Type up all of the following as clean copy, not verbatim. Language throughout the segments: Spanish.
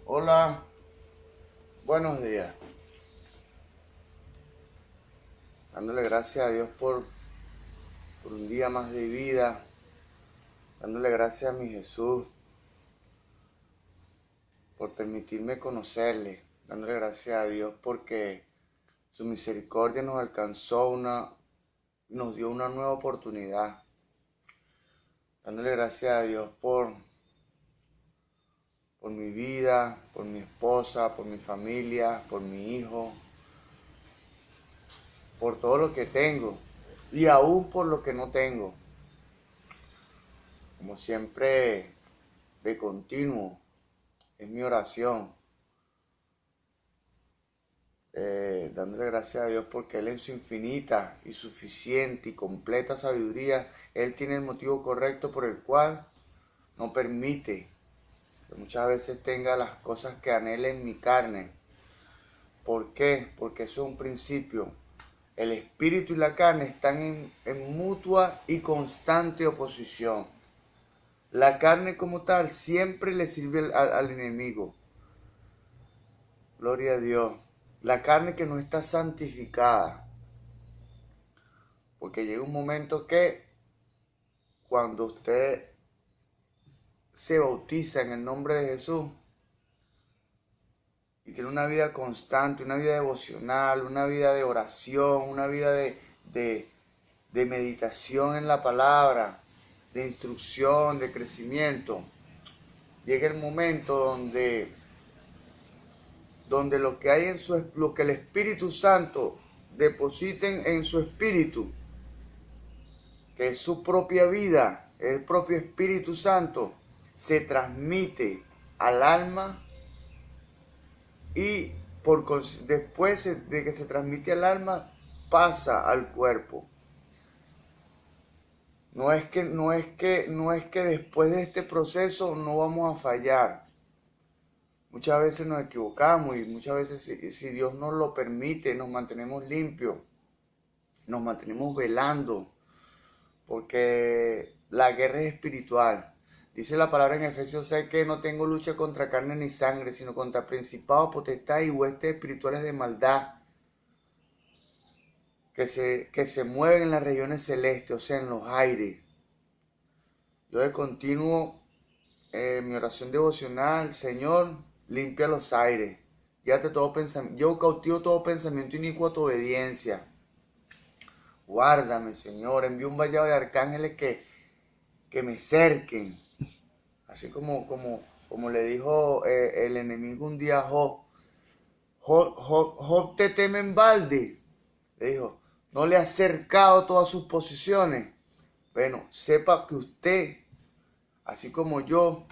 Hola, buenos días. Dándole gracias a Dios por un día más de vida. Dándole gracias a mi Jesús por permitirme conocerle. Dándole gracias a Dios porque su misericordia nos alcanzó nos dio una nueva oportunidad. Dándole gracias a Dios por mi vida, por mi esposa, por mi familia, por mi hijo, por todo lo que tengo y aún por lo que no tengo. Como siempre, de continuo, es mi oración, dándole gracias a Dios porque Él en su infinita y suficiente y completa sabiduría, Él tiene el motivo correcto por el cual no permite que muchas veces tenga las cosas que anhele en mi carne. ¿Por qué? Porque eso es un principio. El espíritu y la carne están en mutua y constante oposición. La carne como tal siempre le sirve al enemigo. Gloria a Dios. La carne que no está santificada. Porque llega un momento que cuando usted se bautiza en el nombre de Jesús y tiene una vida constante, una vida devocional, una vida de oración, una vida de meditación en la palabra, de instrucción, de crecimiento, llega el momento donde lo que hay lo que el Espíritu Santo depositen en su espíritu, que es su propia vida, el propio Espíritu Santo, se transmite al alma y después de que se transmite al alma, pasa al cuerpo. No es que después de este proceso no vamos a fallar. Muchas veces nos equivocamos y muchas veces si Dios nos lo permite, nos mantenemos limpios, nos mantenemos velando, porque la guerra es espiritual. Dice la palabra en Efesios 6 que no tengo lucha contra carne ni sangre, sino contra principados, potestades y huestes espirituales de maldad que se mueven en las regiones celestes, o sea, en los aires. Yo de continuo, mi oración devocional, Señor, limpia los aires. Yo cautivo todo pensamiento inicuo a tu obediencia. Guárdame, Señor, envío un vallado de arcángeles que me cerquen. Así como le dijo el enemigo un día a Job. Job te teme en balde. Le dijo, no le ha cercado todas sus posiciones. Bueno, sepa que usted, así como yo,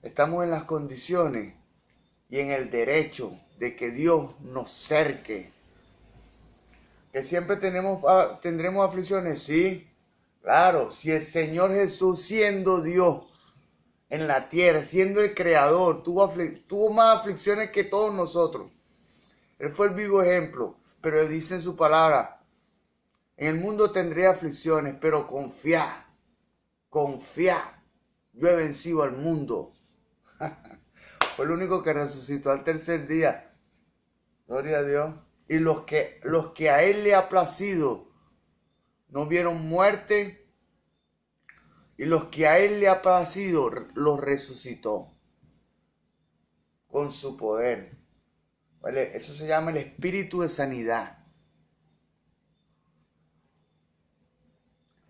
estamos en las condiciones y en el derecho de que Dios nos cerque. Que siempre tendremos aflicciones, sí. Claro, si el Señor Jesús, siendo Dios en la tierra, siendo el creador, tuvo más aflicciones que todos nosotros. Él fue el vivo ejemplo, pero Él dice en su palabra, en el mundo tendré aflicciones, pero confiad, yo he vencido al mundo. Fue el único que resucitó al tercer día. Gloria a Dios. Y los que a Él le ha placido no vieron muerte, y los que a Él le ha placido los resucitó con su poder. ¿Vale? Eso se llama el espíritu de sanidad.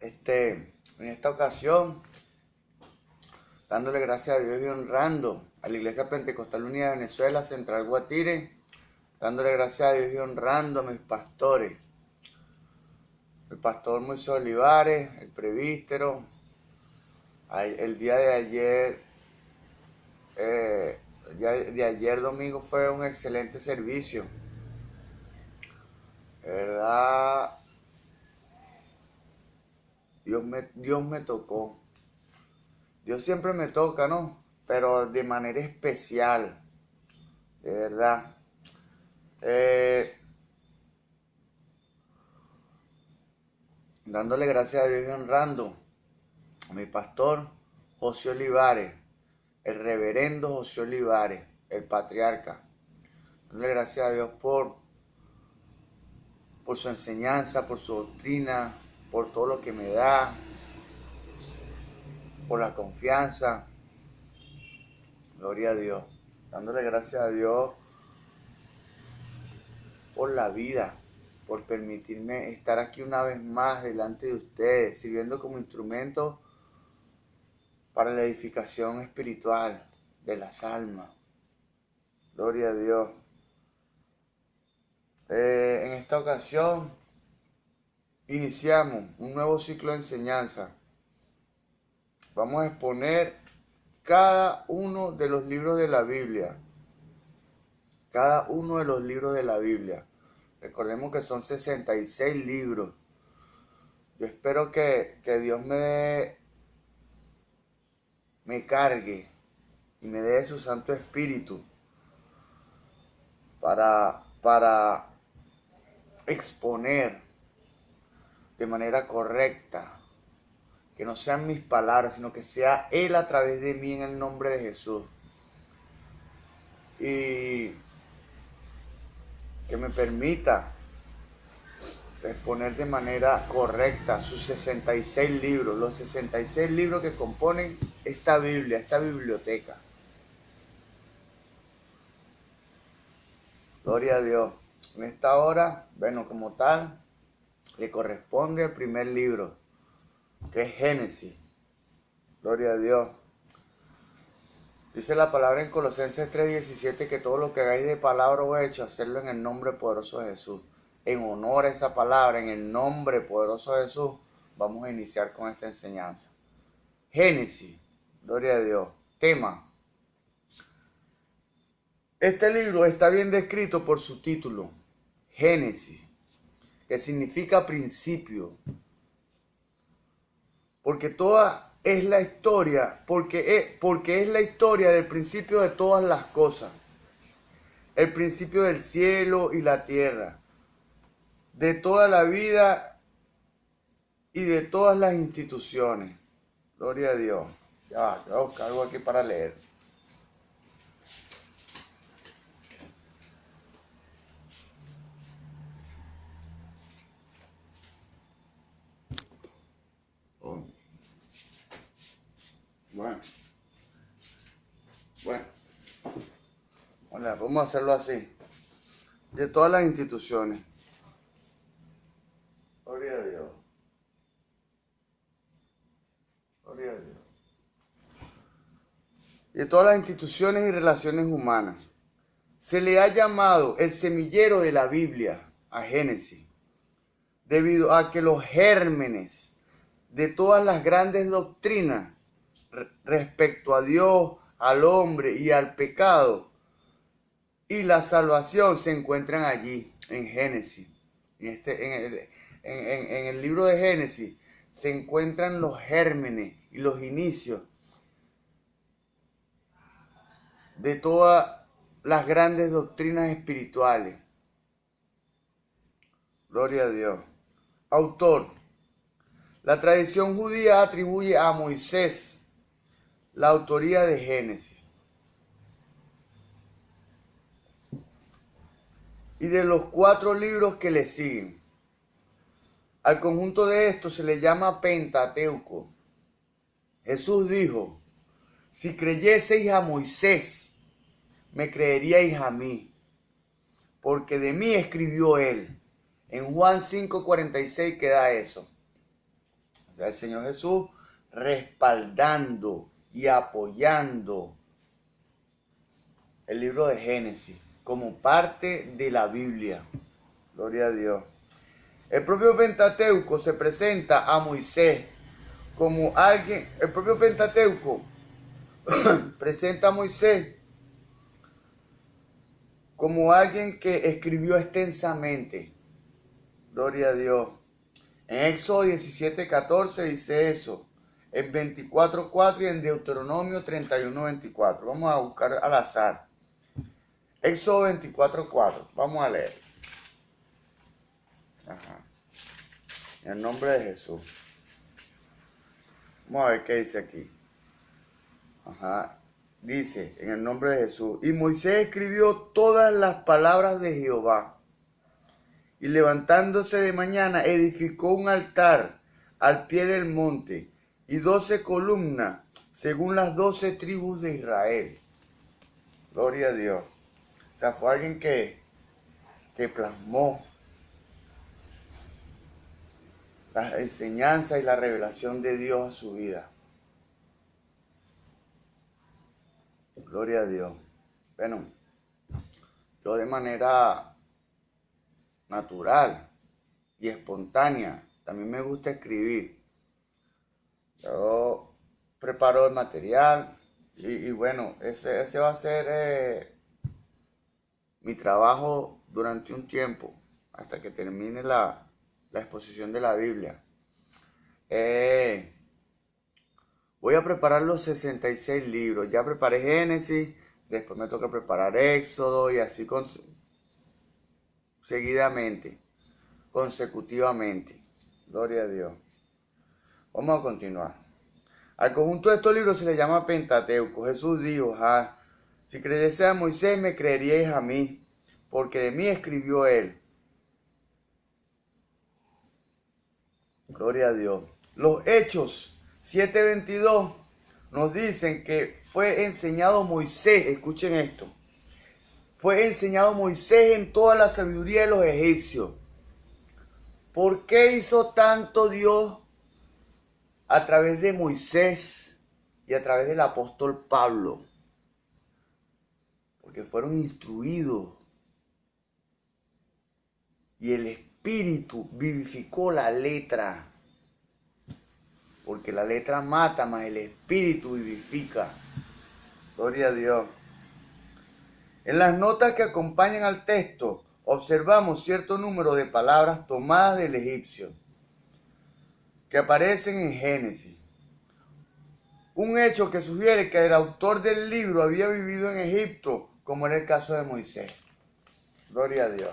En esta ocasión, dándole gracias a Dios y honrando a la Iglesia Pentecostal Unida de Venezuela, Central Guatire, dándole gracias a Dios y honrando a mis pastores, el pastor Moisés Olivares, el presbítero. El día de ayer, domingo, fue un excelente servicio. De verdad, Dios me tocó. Dios siempre me toca, ¿no? Pero de manera especial, de verdad. Dándole gracias a Dios y honrando a mi pastor José Olivares, el reverendo José Olivares, el patriarca. Dándole gracias a Dios por su enseñanza, por su doctrina, por todo lo que me da, por la confianza. Gloria a Dios. Dándole gracias a Dios por la vida, por permitirme estar aquí una vez más delante de ustedes, sirviendo como instrumento para la edificación espiritual de las almas. Gloria a Dios. En esta ocasión iniciamos un nuevo ciclo de enseñanza. Vamos a exponer cada uno de los libros de la Biblia. Cada uno de los libros de la Biblia. Recordemos que son 66 libros. Yo espero que Dios me cargue y me dé su Santo Espíritu para exponer de manera correcta, que no sean mis palabras, sino que sea Él a través de mí en el nombre de Jesús. Y que me permita exponer de manera correcta sus 66 libros, los 66 libros que componen esta Biblia, esta biblioteca. Gloria a Dios. En esta hora, bueno, como tal, le corresponde el primer libro, que es Génesis. Gloria a Dios. Dice la palabra en Colosenses 3:17 que todo lo que hagáis de palabra o hecho, hacerlo en el nombre poderoso de Jesús. En honor a esa palabra, en el nombre poderoso de Jesús, vamos a iniciar con esta enseñanza. Génesis. Gloria a Dios. Tema. Este libro está bien descrito por su título, Génesis, que significa principio. Porque toda es la historia, porque es la historia del principio de todas las cosas. El principio del cielo y la tierra, de toda la vida y de todas las instituciones. Gloria a Dios. Ya va, voy a buscar algo aquí para leer. Bueno, vamos a hacerlo así. De todas las instituciones. Gloria a Dios. Gloria a Dios. Y de todas las instituciones y relaciones humanas. Se le ha llamado el semillero de la Biblia a Génesis, debido a que los gérmenes de todas las grandes doctrinas respecto a Dios, al hombre y al pecado y la salvación se encuentran allí, en Génesis. En el libro de Génesis se encuentran los gérmenes y los inicios de todas las grandes doctrinas espirituales. Gloria a Dios. Autor. La tradición judía atribuye a Moisés la autoría de Génesis. Y de los 4 libros que le siguen. Al conjunto de estos se le llama Pentateuco. Jesús dijo, si creyeseis a Moisés, me creeríais a mí, porque de mí escribió él. En Juan 5:46 queda eso. O sea, el Señor Jesús respaldando y apoyando el libro de Génesis como parte de la Biblia. Gloria a Dios. El propio Pentateuco se presenta a Moisés como alguien, el propio Pentateuco presenta a Moisés como alguien que escribió extensamente. Gloria a Dios. En Éxodo 17:14 dice eso. En 24:4 y en Deuteronomio 31:24. Vamos a buscar al azar. Éxodo 24:4. Vamos a leer. Ajá. En el nombre de Jesús. Vamos a ver qué dice aquí. Ajá. dice en el nombre de Jesús, y Moisés escribió todas las palabras de Jehová, y levantándose de mañana edificó un altar al pie del monte y 12 columnas según las 12 tribus de Israel. Gloria a Dios. O sea, fue alguien que plasmó la enseñanza y la revelación de Dios a su vida. Gloria a Dios. Bueno, yo de manera natural y espontánea también me gusta escribir. Yo preparo el material y bueno, ese va a ser mi trabajo durante un tiempo, hasta que termine la exposición de la Biblia. Voy a preparar los 66 libros. Ya preparé Génesis, después me toca preparar Éxodo y así seguidamente, consecutivamente. Gloria a Dios. Vamos a continuar. Al conjunto de estos libros se le llama Pentateuco. Jesús dijo, si creyese a Moisés me creeríais a mí, porque de mí escribió él. Gloria a Dios. Los Hechos 7:22 nos dicen que fue enseñado Moisés, escuchen esto, fue enseñado Moisés en toda la sabiduría de los egipcios. ¿Por qué hizo tanto Dios a través de Moisés y a través del apóstol Pablo? Porque fueron instruidos y el Espíritu vivificó la letra. Porque la letra mata, mas el Espíritu vivifica. Gloria a Dios. En las notas que acompañan al texto, observamos cierto número de palabras tomadas del egipcio, que aparecen en Génesis. Un hecho que sugiere que el autor del libro había vivido en Egipto, como era el caso de Moisés. Gloria a Dios.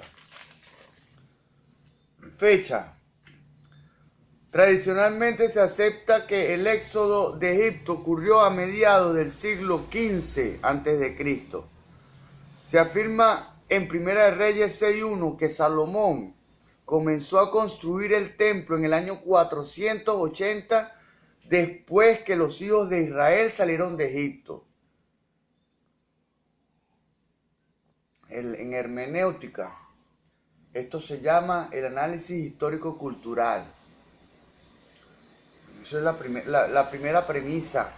Fecha. Tradicionalmente se acepta que el éxodo de Egipto ocurrió a mediados del siglo XV a.C. Se afirma en Primera de Reyes 6:1 que Salomón comenzó a construir el templo en el año 480 después que los hijos de Israel salieron de Egipto. En hermenéutica, esto se llama el análisis histórico-cultural. Esa es la primera premisa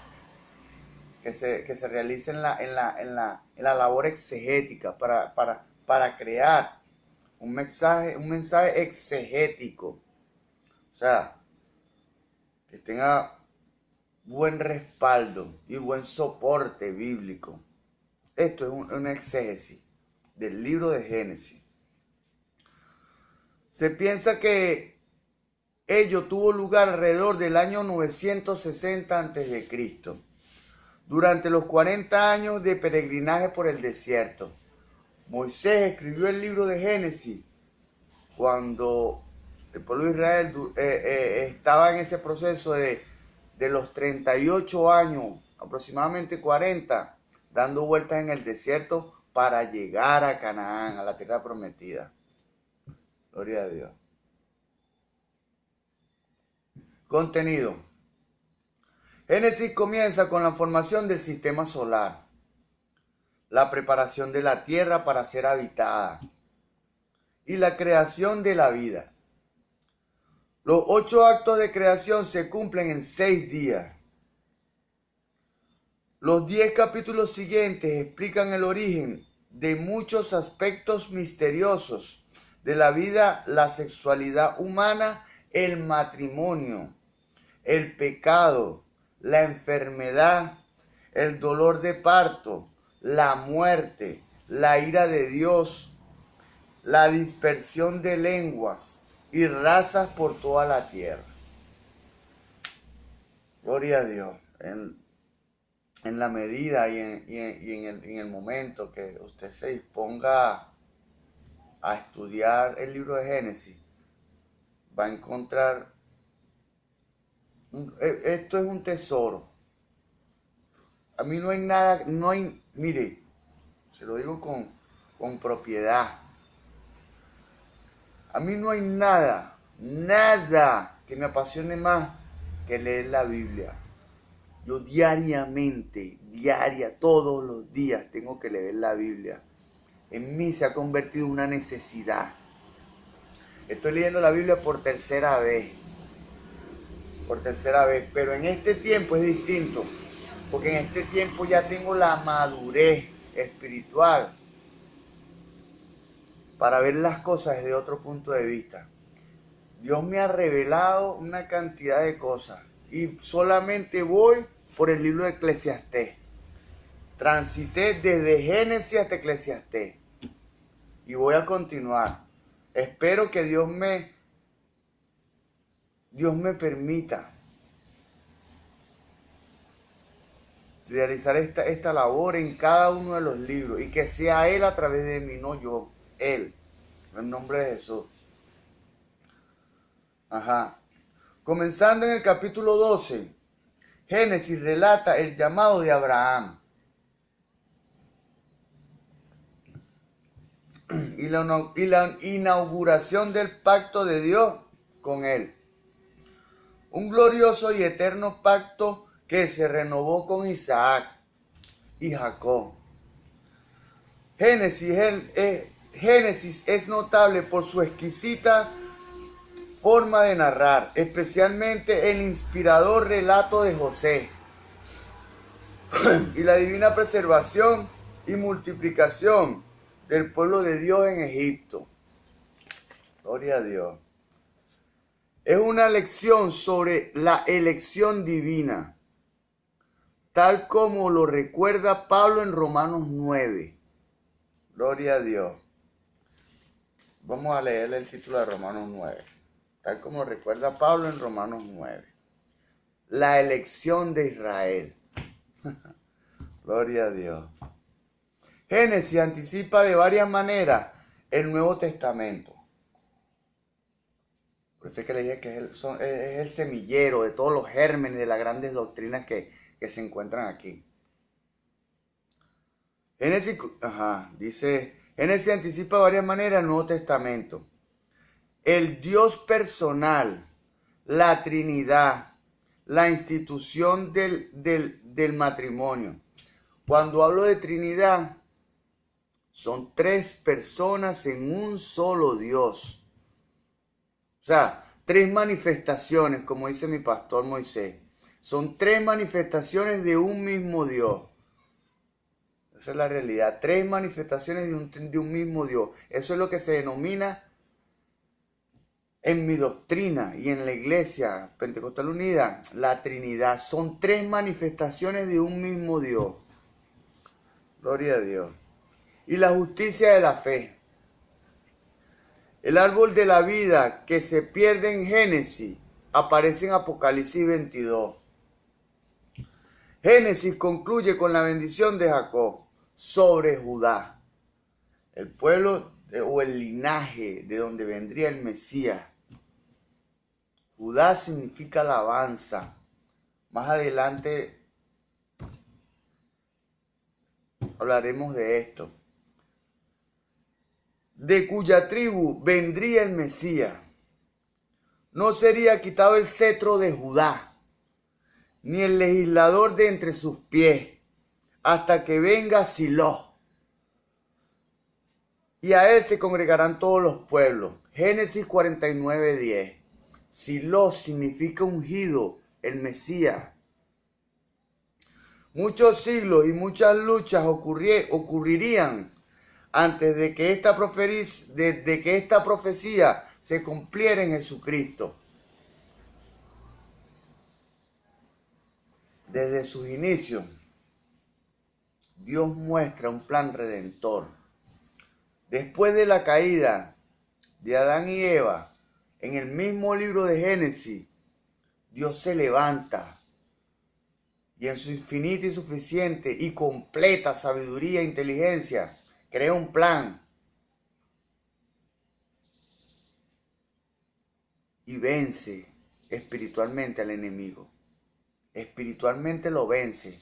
que se realiza en la labor exegética para crear un mensaje exegético. O sea, que tenga buen respaldo y buen soporte bíblico. Esto es una exégesis del libro de Génesis. Se piensa que ello tuvo lugar alrededor del año 960 a.C., durante los 40 años de peregrinaje por el desierto. Moisés escribió el libro de Génesis cuando el pueblo de Israel estaba en ese proceso de los 38 años, aproximadamente 40, dando vueltas en el desierto para llegar a Canaán, a la tierra prometida. Gloria a Dios. Contenido. Génesis comienza con la formación del sistema solar, la preparación de la tierra para ser habitada y la creación de la vida. Los 8 actos de creación se cumplen en 6 días. Los 10 capítulos siguientes explican el origen de muchos aspectos misteriosos de la vida, la sexualidad humana, el matrimonio, el pecado, la enfermedad, el dolor de parto, la muerte, la ira de Dios, la dispersión de lenguas y razas por toda la tierra. Gloria a Dios. En la medida y en el momento que usted se disponga a estudiar el libro de Génesis, va a encontrar, esto es un tesoro. A mí no hay nada, mire, se lo digo con propiedad. A mí no hay nada que me apasione más que leer la Biblia. Yo todos los días tengo que leer la Biblia. En mí se ha convertido en una necesidad. Estoy leyendo la Biblia por tercera vez, pero en este tiempo es distinto, porque en este tiempo ya tengo la madurez espiritual para ver las cosas desde otro punto de vista. Dios me ha revelado una cantidad de cosas y solamente voy por el libro de Eclesiastés. Transité desde Génesis hasta Eclesiastés y voy a continuar. Espero que Dios me permita realizar esta labor en cada uno de los libros y que sea Él a través de mí, no yo, Él, en el nombre de Jesús. Comenzando en el capítulo 12, Génesis relata el llamado de Abraham y la inauguración del pacto de Dios con él. Un glorioso y eterno pacto que se renovó con Isaac y Jacob. Génesis es notable por su exquisita forma de narrar, especialmente el inspirador relato de José y la divina preservación y multiplicación del pueblo de Dios en Egipto. Gloria a Dios. Es una lección sobre la elección divina, tal como lo recuerda Pablo en Romanos 9. Gloria a Dios. Vamos a leer el título de Romanos 9. Tal como recuerda Pablo en Romanos 9. La elección de Israel. Gloria a Dios. Génesis anticipa de varias maneras el Nuevo Testamento. Por eso es que le dije que es el semillero de todos los gérmenes de las grandes doctrinas que se encuentran aquí. Génesis anticipa de varias maneras el Nuevo Testamento. El Dios personal, la Trinidad, la institución del matrimonio. Cuando hablo de Trinidad, son tres personas en un solo Dios. O sea, tres manifestaciones, como dice mi pastor Moisés. Son tres manifestaciones de un mismo Dios. Esa es la realidad. Tres manifestaciones de un mismo Dios. Eso es lo que se denomina en mi doctrina y en la Iglesia Pentecostal Unida, la Trinidad. Son tres manifestaciones de un mismo Dios. Gloria a Dios. Y la justicia de la fe. El árbol de la vida que se pierde en Génesis aparece en Apocalipsis 22. Génesis concluye con la bendición de Jacob sobre Judá, el pueblo o el linaje de donde vendría el Mesías. Judá significa alabanza. Más adelante hablaremos de esto. De cuya tribu vendría el Mesías. No sería quitado el cetro de Judá, ni el legislador de entre sus pies, hasta que venga Silo. Y a él se congregarán todos los pueblos. Génesis 49:10. Silo significa ungido, el Mesías. Muchos siglos y muchas luchas ocurrirían antes de que esta profecía se cumpliera en Jesucristo. Desde sus inicios, Dios muestra un plan redentor. Después de la caída de Adán y Eva, en el mismo libro de Génesis, Dios se levanta y en su infinita y suficiente y completa sabiduría e inteligencia crea un plan y vence espiritualmente al enemigo. Espiritualmente lo vence.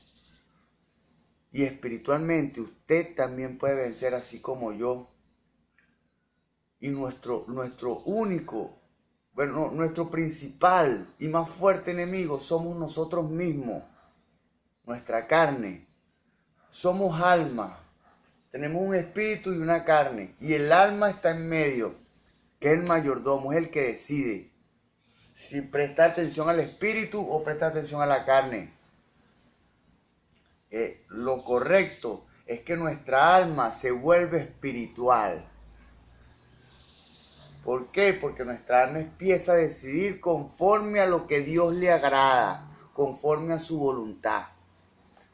y espiritualmente usted también puede vencer así como yo. Y nuestro único, bueno, nuestro principal y más fuerte enemigo somos nosotros mismos, nuestra carne. Somos alma, tenemos un espíritu y una carne, y el alma está en medio, que es el mayordomo, es el que decide si presta atención al espíritu o presta atención a la carne. Lo correcto es que nuestra alma se vuelve espiritual. ¿Por qué? Porque nuestra alma empieza a decidir conforme a lo que Dios le agrada, conforme a su voluntad.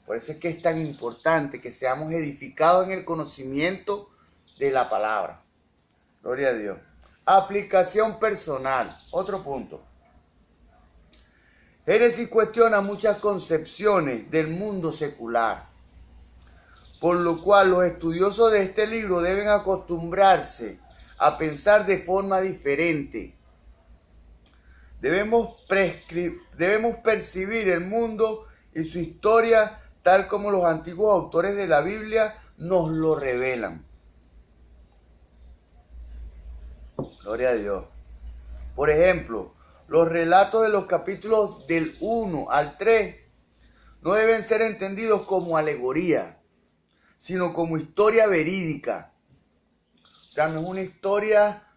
Por eso es que es tan importante que seamos edificados en el conocimiento de la palabra. Gloria a Dios. Aplicación personal. Otro punto. Génesis cuestiona muchas concepciones del mundo secular, por lo cual los estudiosos de este libro deben acostumbrarse a pensar de forma diferente. Debemos percibir el mundo y su historia tal como los antiguos autores de la Biblia nos lo revelan. Gloria a Dios. Por ejemplo, los relatos de los capítulos del 1 al 3 no deben ser entendidos como alegoría, sino como historia verídica. O sea, no es una historia,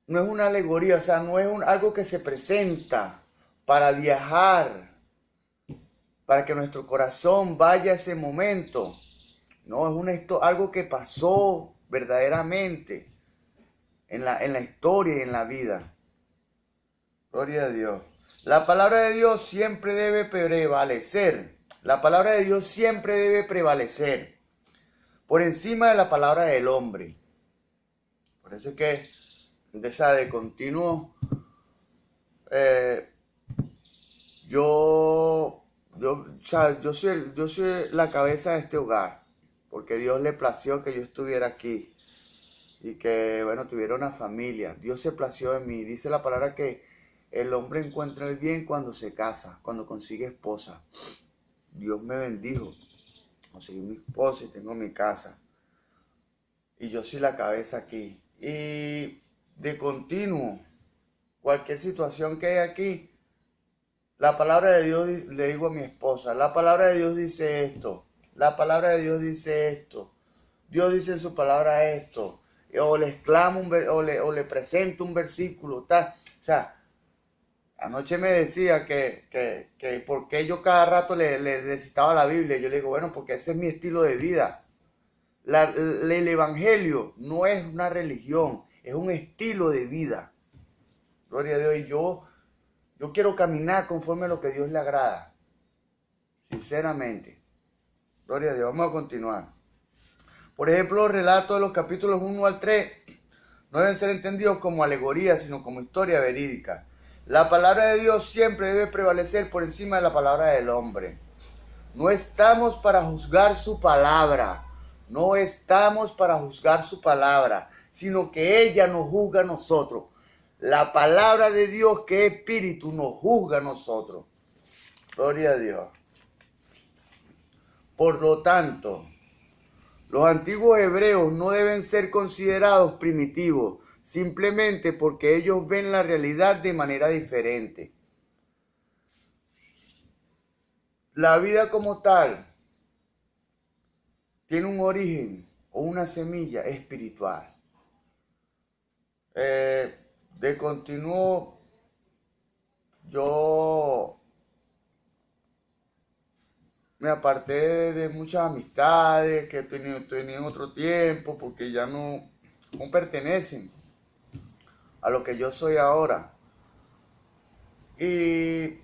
no es una alegoría, o sea, no es algo que se presenta para viajar, para que nuestro corazón vaya a ese momento. No, es algo que pasó verdaderamente en la historia y en la vida. Gloria a Dios. La palabra de Dios siempre debe prevalecer. La palabra de Dios siempre debe prevalecer por encima de la palabra del hombre. Por eso es que de continuo yo soy la cabeza de este hogar, porque Dios le plació que yo estuviera aquí y que, bueno, tuviera una familia. Dios se plació en mí. Dice la palabra que el hombre encuentra el bien cuando se casa, cuando consigue esposa. Dios me bendijo. Conseguí mi esposa y tengo mi casa. Y yo soy la cabeza aquí. Y de continuo, cualquier situación que haya aquí, la palabra de Dios, le digo a mi esposa, la palabra de Dios dice esto. La palabra de Dios dice esto. Dios dice en su palabra esto. O le exclamo o le presento un versículo. Tal. O sea, anoche me decía que por qué yo cada rato le citaba la Biblia. Yo le digo, bueno, porque ese es mi estilo de vida. El evangelio no es una religión, es un estilo de vida. Gloria a Dios. Y yo quiero caminar conforme a lo que a Dios le agrada. Sinceramente. Gloria a Dios. Vamos a continuar. Por ejemplo, los relatos de los capítulos 1 al 3 no deben ser entendidos como alegoría, sino como historia verídica. La palabra de Dios siempre debe prevalecer por encima de la palabra del hombre. No estamos para juzgar su palabra. No estamos para juzgar su palabra, sino que ella nos juzga a nosotros. La palabra de Dios, que es espíritu, nos juzga a nosotros. Gloria a Dios. Por lo tanto, los antiguos hebreos no deben ser considerados primitivos, simplemente porque ellos ven la realidad de manera diferente. La vida como tal tiene un origen o una semilla espiritual. De continuo, yo me aparté de muchas amistades que tenía en otro tiempo, porque ya no pertenecen a lo que yo soy ahora. Y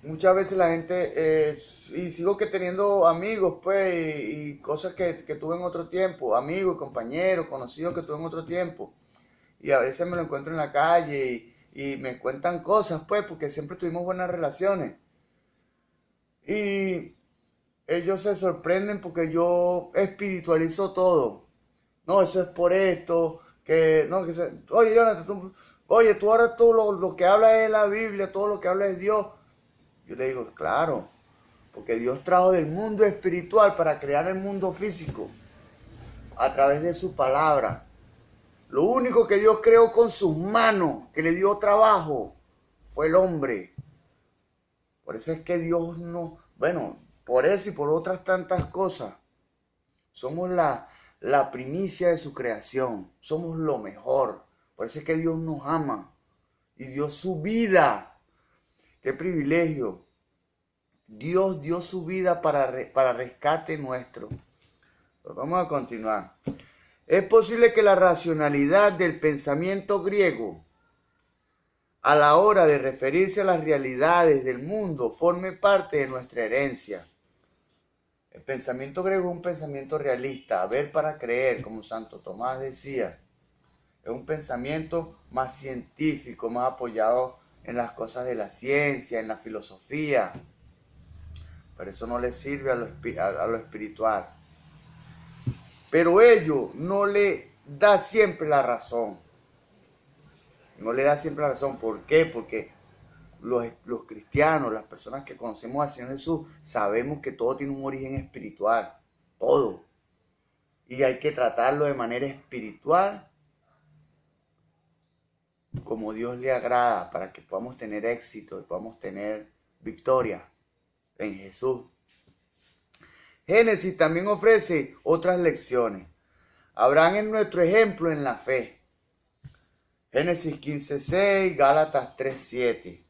muchas veces la gente, y sigo que teniendo amigos, pues, y cosas que tuve en otro tiempo, amigos, compañeros, conocidos que tuve en otro tiempo. Y a veces me lo encuentro en la calle y me cuentan cosas, pues, porque siempre tuvimos buenas relaciones. Y ellos se sorprenden porque yo espiritualizo todo. No, eso es por esto, oye, Jonathan, oye, tú ahora todo lo que hablas es la Biblia, todo lo que hablas es Dios. Yo le digo, claro, porque Dios trajo del mundo espiritual para crear el mundo físico a través de su palabra. Lo único que Dios creó con sus manos, que le dio trabajo, fue el hombre. Por eso es que Dios no, bueno, por eso y por otras tantas cosas, somos la primicia de su creación, somos lo mejor. Por eso es que Dios nos ama y dio su vida. ¡Qué privilegio! Dios dio su vida para rescate nuestro. Pues vamos a continuar. Es posible que la racionalidad del pensamiento griego a la hora de referirse a las realidades del mundo forme parte de nuestra herencia. El pensamiento griego es un pensamiento realista, ver para creer, como Santo Tomás decía. Es un pensamiento más científico, más apoyado en las cosas de la ciencia, en la filosofía. Pero eso no le sirve a lo espiritual. Pero ello no le da siempre la razón. No le da siempre la razón. ¿Por qué? Porque los cristianos, las personas que conocemos al Señor Jesús, sabemos que todo tiene un origen espiritual. Todo. Y hay que tratarlo de manera espiritual, como Dios le agrada, para que podamos tener éxito y podamos tener victoria en Jesús. Génesis también ofrece otras lecciones. Abraham es nuestro ejemplo en la fe. Génesis 15:6, Gálatas 3:7.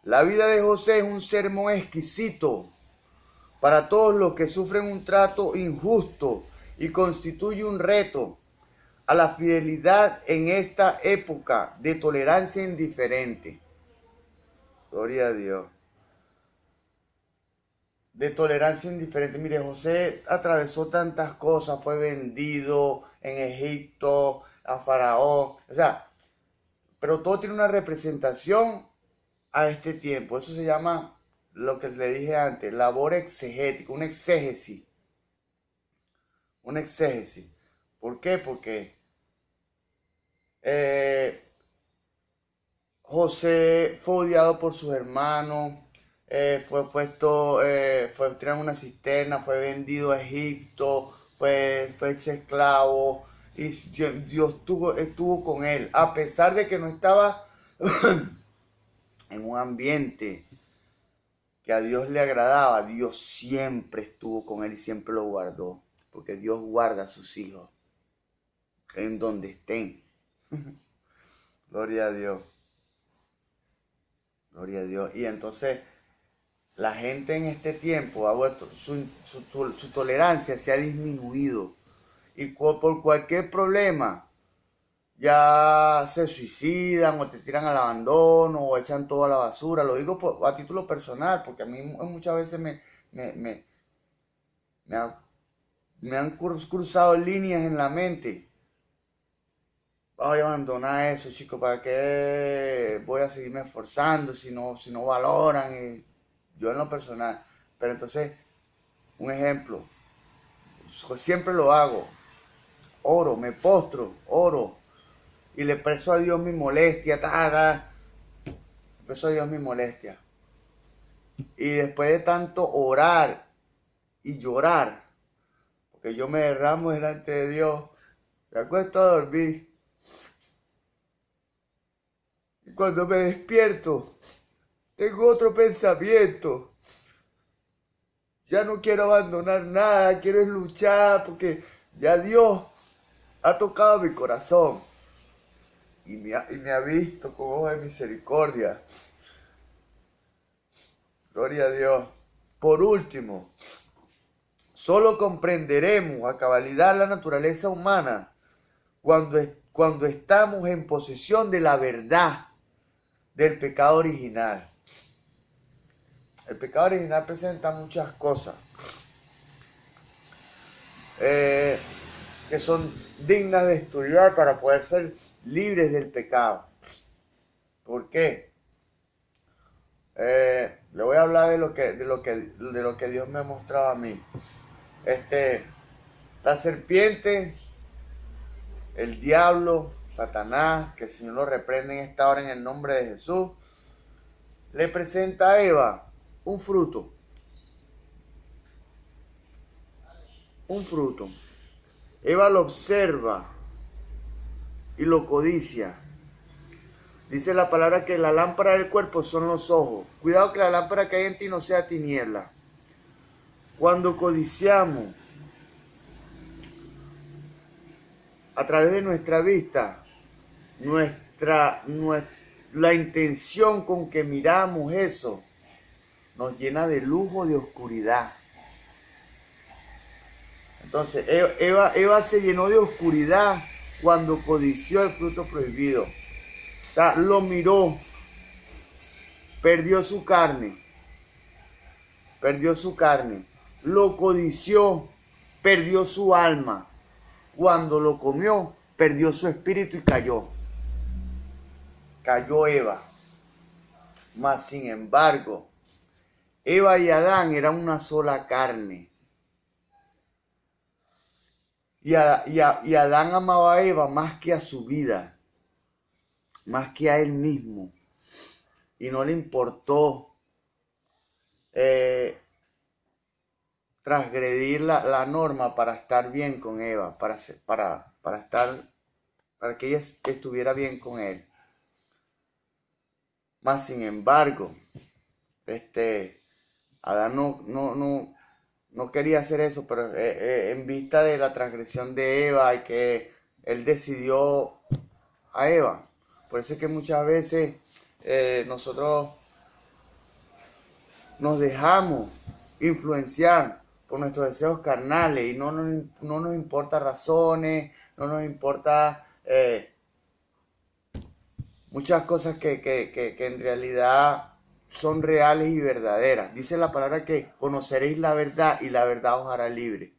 La vida de José es un sermón exquisito para todos los que sufren un trato injusto y constituye un reto a la fidelidad en esta época de tolerancia indiferente. Gloria a Dios. De tolerancia indiferente. Mire, José atravesó tantas cosas, fue vendido en Egipto a Faraón, o sea, pero todo tiene una representación a este tiempo. Eso se llama, lo que le dije antes, labor exegética, un exégesis. Un exégesis. ¿Por qué? Porque José fue odiado por sus hermanos. Fue puesto, fue tirado en una cisterna, fue vendido a Egipto, fue hecho esclavo, y Dios estuvo con él, a pesar de que no estaba en un ambiente que a Dios le agradaba. Dios siempre estuvo con él y siempre lo guardó, porque Dios guarda a sus hijos en donde estén. Gloria a Dios. Gloria a Dios. Y entonces la gente en este tiempo ha vuelto, su tolerancia se ha disminuido. Y por cualquier problema ya se suicidan o te tiran al abandono o echan todo a la basura. Lo digo a título personal, porque a mí muchas veces me han cruzado líneas en la mente. Voy a abandonar eso, chicos, ¿para qué voy a seguirme esforzando si no valoran? Yo en lo personal. Pero entonces, un ejemplo, siempre lo hago. Oro, me postro, oro. Y le expreso a Dios mi molestia. Le expreso a Dios mi molestia. Y después de tanto orar y llorar, porque yo me derramo delante de Dios, me acuesto a dormir. Y cuando me despierto, tengo otro pensamiento. Ya no quiero abandonar nada, quiero luchar porque ya Dios ha tocado mi corazón y me ha visto con ojos de misericordia. Gloria a Dios. Por último, solo comprenderemos a cabalidad la naturaleza humana cuando estamos en posesión de la verdad del pecado original. El pecado original presenta muchas cosas que son dignas de estudiar para poder ser libres del pecado. ¿Por qué? Le voy a hablar de lo que Dios me ha mostrado a mí. La serpiente, el diablo, Satanás, que el Señor lo reprende en esta hora en el nombre de Jesús. le presenta a Eva un fruto. Un fruto. Eva lo observa y lo codicia. Dice la palabra que la lámpara del cuerpo son los ojos. Cuidado que la lámpara que hay en ti no sea tiniebla. Cuando codiciamos a través de nuestra vista, la intención con que miramos eso nos llena de lujo, de oscuridad. Entonces Eva se llenó de oscuridad cuando codició el fruto prohibido. O sea, lo miró, perdió su carne, lo codició, perdió su alma. Cuando lo comió, perdió su espíritu y cayó. Cayó Eva. Mas sin embargo, Eva y Adán eran una sola carne. Y Adán amaba a Eva más que a su vida, más que a él mismo. Y no le importó transgredir la norma para estar bien con Eva, para que ella estuviera bien con él. Mas sin embargo, Adán no quería hacer eso, pero en vista de la transgresión de Eva y que él decidió a Eva. Por eso es que muchas veces nosotros nos dejamos influenciar por nuestros deseos carnales y no nos importa razones, no nos importa muchas cosas que en realidad son reales y verdaderas. Dice la palabra que conoceréis la verdad y la verdad os hará libre.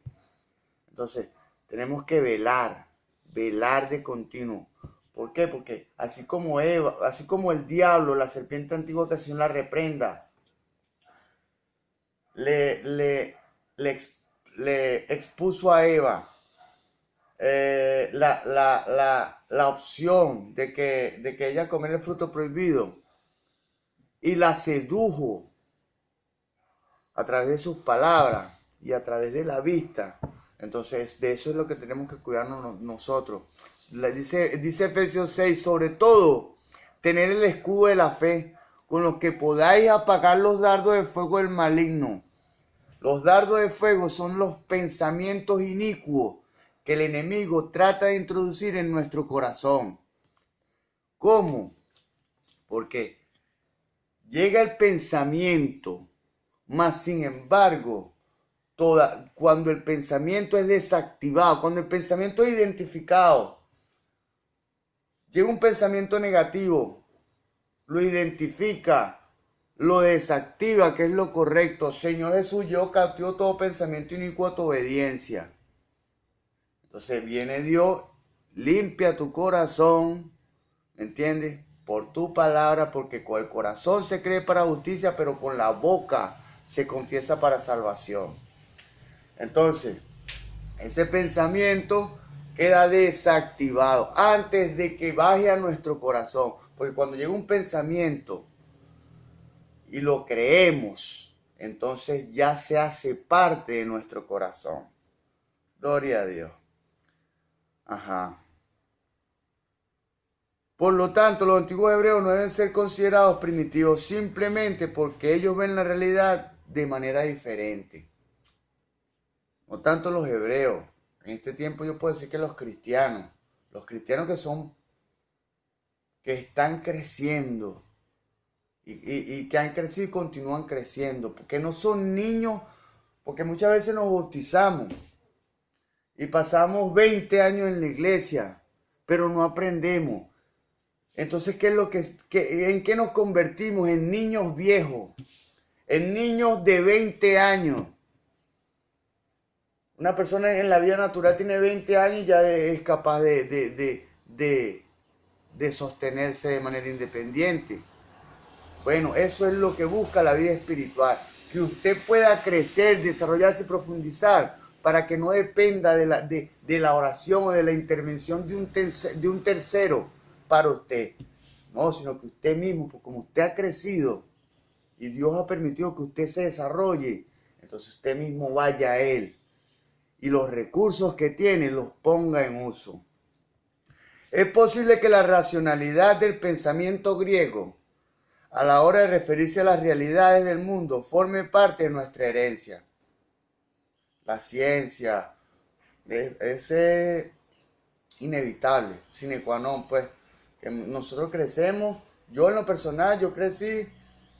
Entonces, tenemos que velar de continuo. ¿Por qué? Porque así como el diablo, la serpiente antigua que el Señor la reprenda, le expuso a Eva la opción de que ella comiera el fruto prohibido y la sedujo a través de sus palabras y a través de la vista. Entonces, de eso es lo que tenemos que cuidarnos nosotros. Dice Efesios 6, sobre todo, tener el escudo de la fe, con los que podáis apagar los dardos de fuego del maligno. Los dardos de fuego son los pensamientos inicuos que el enemigo trata de introducir en nuestro corazón. ¿Cómo? Porque llega el pensamiento, mas sin embargo, cuando el pensamiento es desactivado, cuando el pensamiento es identificado, llega un pensamiento negativo, lo identifica, lo desactiva, que es lo correcto. Señor Jesús, yo cautivo todo pensamiento inicuo a tu obediencia. Entonces viene Dios, limpia tu corazón, ¿me entiendes? Por tu palabra, porque con el corazón se cree para justicia, pero con la boca se confiesa para salvación. Entonces, ese pensamiento queda desactivado antes de que baje a nuestro corazón. Porque cuando llega un pensamiento y lo creemos, entonces ya se hace parte de nuestro corazón. Gloria a Dios. Ajá. Por lo tanto, los antiguos hebreos no deben ser considerados primitivos simplemente porque ellos ven la realidad de manera diferente. No tanto los hebreos. En este tiempo yo puedo decir que los cristianos que están creciendo y que han crecido y continúan creciendo, porque no son niños, porque muchas veces nos bautizamos y pasamos 20 años en la iglesia, pero no aprendemos. Entonces, ¿en qué nos convertimos? En niños viejos, en niños de 20 años. Una persona en la vida natural tiene 20 años y ya es capaz de sostenerse de manera independiente. Bueno, eso es lo que busca la vida espiritual. Que usted pueda crecer, desarrollarse, profundizar, para que no dependa de la oración o de la intervención de un tercero para usted. No, sino que usted mismo, como usted ha crecido, y Dios ha permitido que usted se desarrolle, entonces usted mismo vaya a Él y los recursos que tiene los ponga en uso. Es posible que la racionalidad del pensamiento griego a la hora de referirse a las realidades del mundo forme parte de nuestra herencia. La ciencia es inevitable, sine qua non, pues, que nosotros crecemos. Yo en lo personal, yo crecí,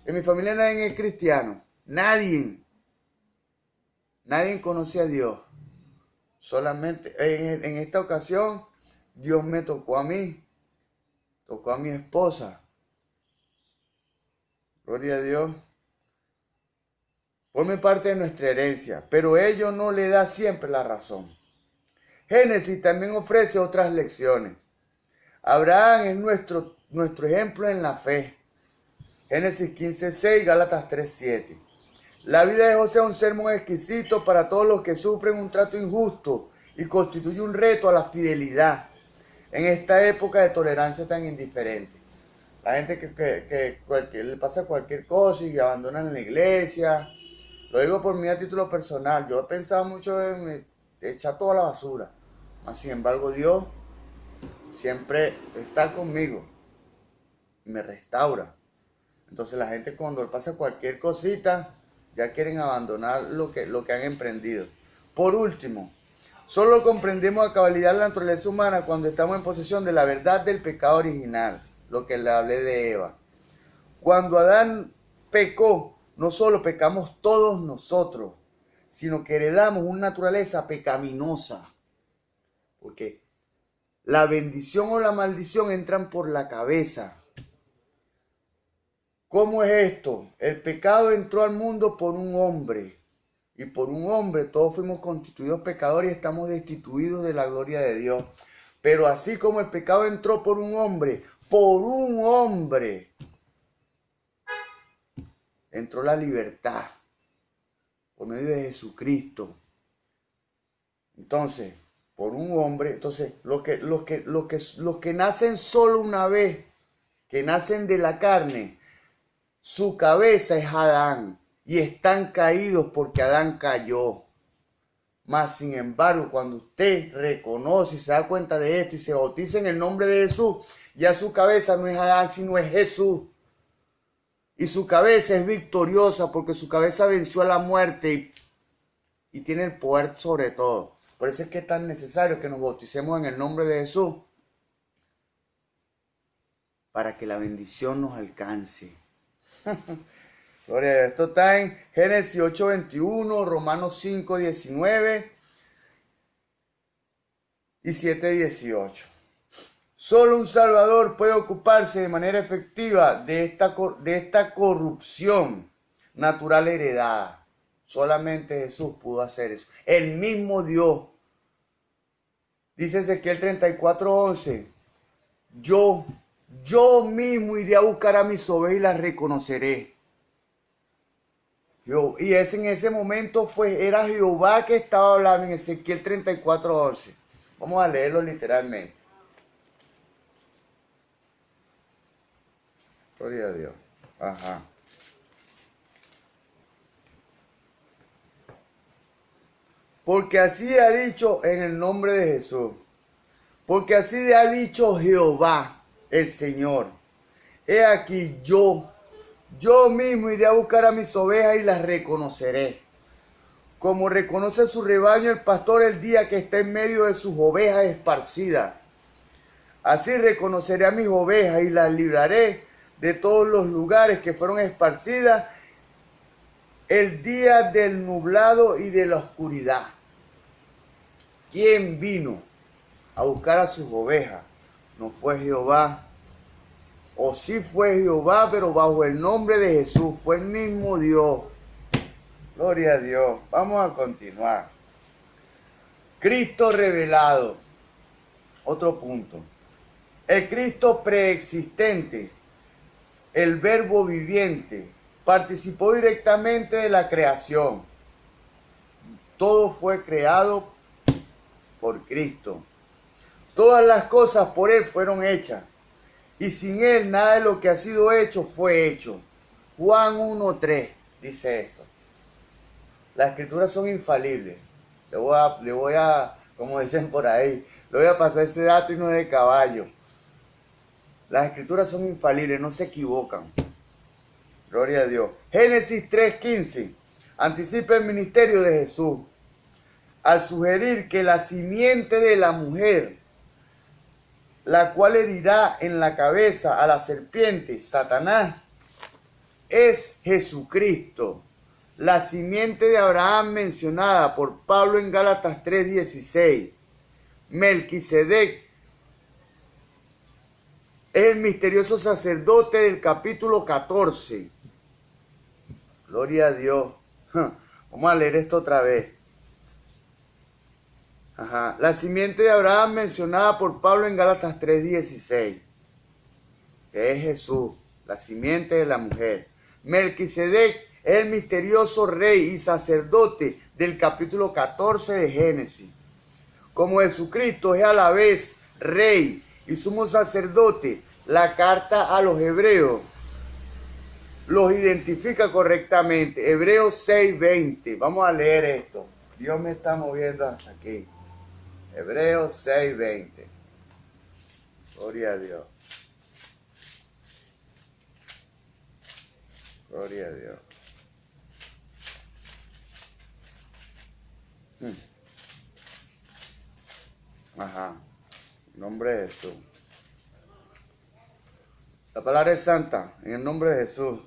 en mi familia nadie es cristiano, nadie conocía a Dios. Solamente en esta ocasión, Dios me tocó a mí, tocó a mi esposa. Gloria a Dios. Forme parte de nuestra herencia, pero ello no le da siempre la razón. Génesis también ofrece otras lecciones. Abraham es nuestro ejemplo en la fe. Génesis 15:6, Gálatas 3:7. La vida de José es un sermón exquisito para todos los que sufren un trato injusto y constituye un reto a la fidelidad en esta época de tolerancia tan indiferente. La gente que le pasa cualquier cosa y abandonan la iglesia. Lo digo por mí a título personal. Yo he pensado mucho en echar toda la basura. Mas, sin embargo, Dios siempre está conmigo y me restaura. Entonces la gente cuando le pasa cualquier cosita, ya quieren abandonar lo que han emprendido. Por último, solo comprendemos a cabalidad la naturaleza humana cuando estamos en posesión de la verdad del pecado original, lo que le hablé de Eva. Cuando Adán pecó, no solo pecamos todos nosotros, sino que heredamos una naturaleza pecaminosa. Porque la bendición o la maldición entran por la cabeza. ¿Cómo es esto? El pecado entró al mundo por un hombre. Y por un hombre todos fuimos constituidos pecadores y estamos destituidos de la gloria de Dios. Pero así como el pecado entró por un hombre, entró la libertad por medio de Jesucristo. Entonces, por un hombre, entonces los que nacen solo una vez, que nacen de la carne, su cabeza es Adán y están caídos porque Adán cayó. Mas, sin embargo, cuando usted reconoce y se da cuenta de esto y se bautiza en el nombre de Jesús, ya su cabeza no es Adán, sino es Jesús. Y su cabeza es victoriosa porque su cabeza venció a la muerte y tiene el poder sobre todo. Por eso es que es tan necesario que nos bauticemos en el nombre de Jesús, para que la bendición nos alcance. Gloria a Dios. Esto está en Génesis 8:21, Romanos 5:19 y 7:18. Solo un Salvador puede ocuparse de manera efectiva de esta corrupción natural heredada. Solamente Jesús pudo hacer eso. El mismo Dios. Dice Ezequiel 34:11. Yo mismo iré a buscar a mis ovejas y las reconoceré. Y en ese momento era Jehová que estaba hablando en Ezequiel 34:11. Vamos a leerlo literalmente. Gloria a Dios. Ajá. Porque así ha dicho en el nombre de Jesús. Porque así ha dicho Jehová, el Señor. He aquí yo mismo iré a buscar a mis ovejas y las reconoceré. Como reconoce su rebaño el pastor el día que está en medio de sus ovejas esparcidas. Así reconoceré a mis ovejas y las libraré de todos los lugares que fueron esparcidas el día del nublado y de la oscuridad. ¿Quién vino a buscar a sus ovejas? No fue Jehová. O sí fue Jehová, pero bajo el nombre de Jesús. Fue el mismo Dios. Gloria a Dios. Vamos a continuar. Cristo revelado. Otro punto. El Cristo preexistente, el Verbo viviente, participó directamente de la creación. Todo fue creado por Cristo. Todas las cosas por Él fueron hechas. Y sin Él nada de lo que ha sido hecho fue hecho. Juan 1:3 dice esto. Las escrituras son infalibles. Le voy a, como dicen por ahí, le voy a pasar ese dato y no de caballo. Las escrituras son infalibles, no se equivocan. Gloria a Dios. Génesis 3:15 anticipa el ministerio de Jesús al sugerir que la simiente de la mujer, la cual herirá en la cabeza a la serpiente, Satanás, es Jesucristo. La simiente de Abraham mencionada por Pablo en Gálatas 3:16. Melquisedec es el misterioso sacerdote del capítulo 14. Gloria a Dios. Vamos a leer esto otra vez. La simiente de Abraham mencionada por Pablo en Gálatas 3:16. Que es Jesús, la simiente de la mujer. Melquisedec es el misterioso rey y sacerdote del capítulo 14 de Génesis. Como Jesucristo es a la vez rey y sumo sacerdote, la carta a los hebreos los identifica correctamente. Hebreos 6:20. Vamos a leer esto. Dios me está moviendo hasta aquí. Hebreos 6:20. Gloria a Dios. Gloria a Dios. En nombre de Jesús. La palabra es santa, en el nombre de Jesús.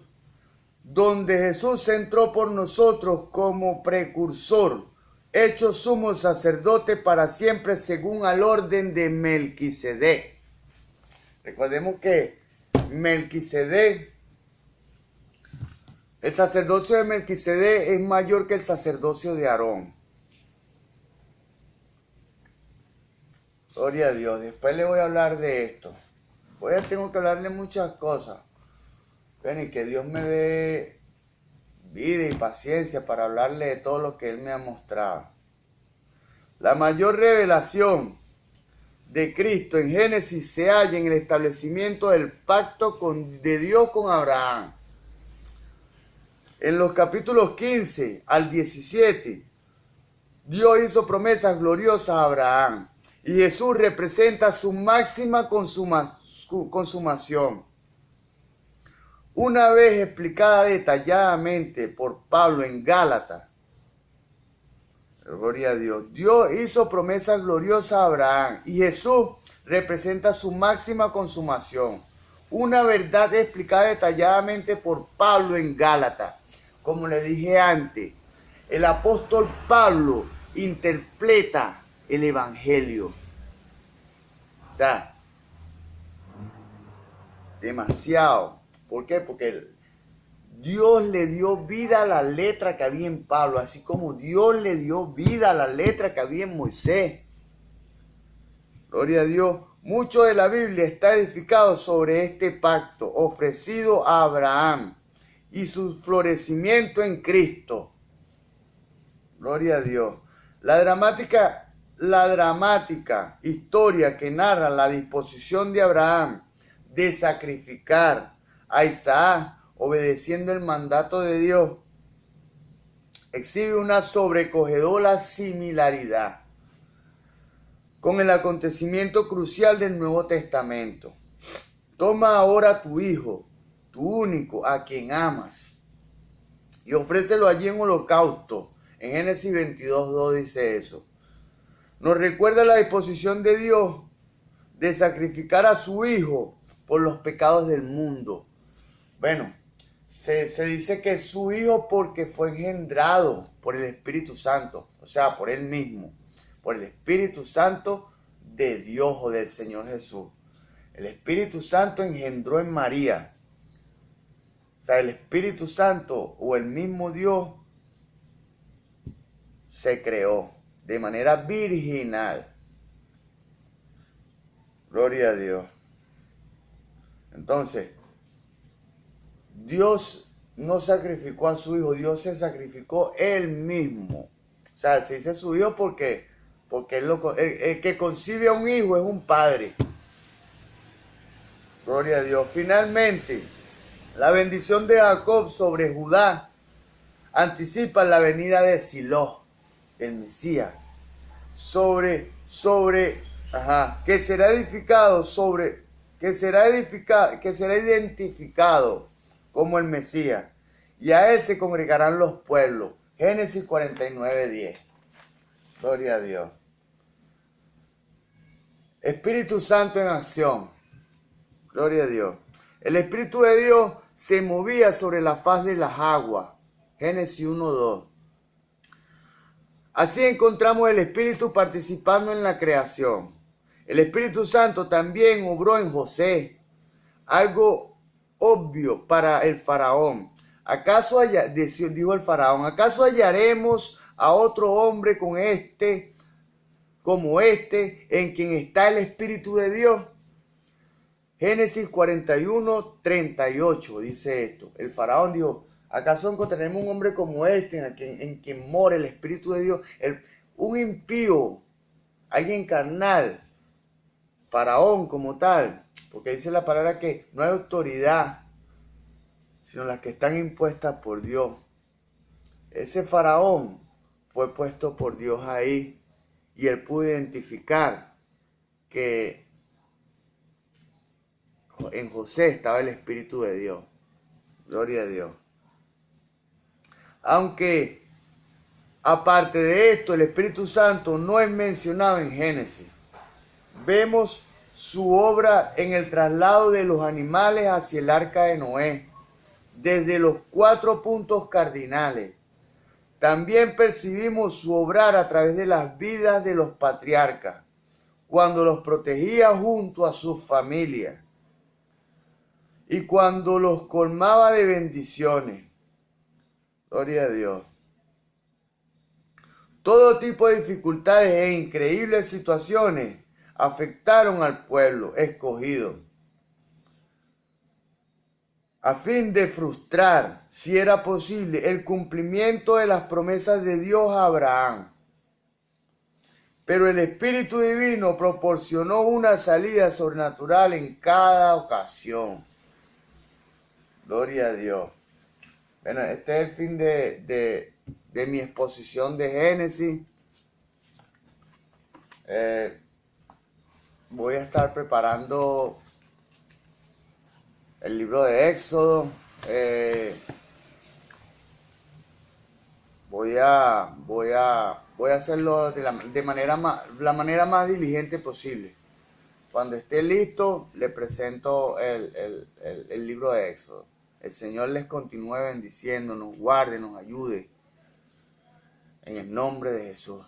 Donde Jesús entró por nosotros como precursor, hecho sumo sacerdote para siempre según al orden de Melquisedec. Recordemos que Melquisedec, el sacerdocio de Melquisedec es mayor que el sacerdocio de Aarón. Gloria a Dios. Después le voy a hablar de esto. Hoy tengo que hablarle muchas cosas. Ven, y que Dios me dé vida y paciencia para hablarle de todo lo que Él me ha mostrado. La mayor revelación de Cristo en Génesis se halla en el establecimiento del pacto de Dios con Abraham. En los capítulos 15 al 17, Dios hizo promesas gloriosas a Abraham y Jesús representa su máxima consumación. Una vez explicada detalladamente por Pablo en Gálatas, gloria a Dios, Dios hizo promesas gloriosas a Abraham y Jesús representa su máxima consumación. Una verdad explicada detalladamente por Pablo en Gálatas. Como le dije antes, el apóstol Pablo interpreta el evangelio. O sea, demasiado. ¿Por qué? Porque Dios le dio vida a la letra que había en Pablo, así como Dios le dio vida a la letra que había en Moisés. Gloria a Dios. Mucho de la Biblia está edificado sobre este pacto ofrecido a Abraham y su florecimiento en Cristo. Gloria a Dios. La dramática historia que narra la disposición de Abraham de sacrificar a Isaac obedeciendo el mandato de Dios exhibe una sobrecogedora similaridad con el acontecimiento crucial del Nuevo Testamento. Toma ahora tu hijo, tu único, a quien amas, y ofrécelo allí en holocausto. En Génesis 22:2 dice eso. Nos recuerda la disposición de Dios de sacrificar a su hijo por los pecados del mundo. Bueno, se dice que su hijo porque fue engendrado por el Espíritu Santo, o sea, por él mismo, por el Espíritu Santo de Dios o del Señor Jesús. El Espíritu Santo engendró en María. O sea, el Espíritu Santo o el mismo Dios se creó de manera virginal. Gloria a Dios. Entonces, Dios no sacrificó a su hijo, Dios se sacrificó él mismo. O sea, se dice su hijo porque el que concibe a un hijo es un padre. Gloria a Dios. Finalmente, La bendición de Jacob sobre Judá anticipa la venida de Silo, el Mesías, que será identificado como el Mesías, y a él se congregarán los pueblos. Génesis 49:10. Gloria a Dios. Espíritu Santo en acción. Gloria a Dios. El Espíritu de Dios se movía sobre la faz de las aguas. Génesis 1:2. Así encontramos el Espíritu participando en la creación. El Espíritu Santo también obró en José, algo obvio para el faraón. Dijo el faraón, ¿acaso hallaremos a otro hombre como este, en quien está el Espíritu de Dios? Génesis 41:38 dice esto. El faraón dijo, ¿acaso encontraremos un hombre como este en quien mora el Espíritu de Dios? Un impío, alguien carnal, faraón como tal, porque dice la palabra que no hay autoridad, sino las que están impuestas por Dios. Ese faraón fue puesto por Dios ahí y él pudo identificar que en José estaba el Espíritu de Dios. Gloria a Dios. Aunque aparte de esto, el Espíritu Santo no es mencionado en Génesis. Vemos su obra en el traslado de los animales hacia el arca de Noé, desde los 4 puntos cardinales. También percibimos su obrar a través de las vidas de los patriarcas, cuando los protegía junto a sus familias y cuando los colmaba de bendiciones. Gloria a Dios. Todo tipo de dificultades e increíbles situaciones afectaron al pueblo escogido, a fin de frustrar, si era posible, el cumplimiento de las promesas de Dios a Abraham. Pero el Espíritu Divino proporcionó una salida sobrenatural en cada ocasión. Gloria a Dios. Bueno, este es el fin de mi exposición de Génesis. Voy a estar preparando el libro de Éxodo. Voy a hacerlo de la manera más diligente posible. Cuando esté listo, le presento el libro de Éxodo. El Señor les continúe bendiciendo, nos guarde, nos ayude. En el nombre de Jesús.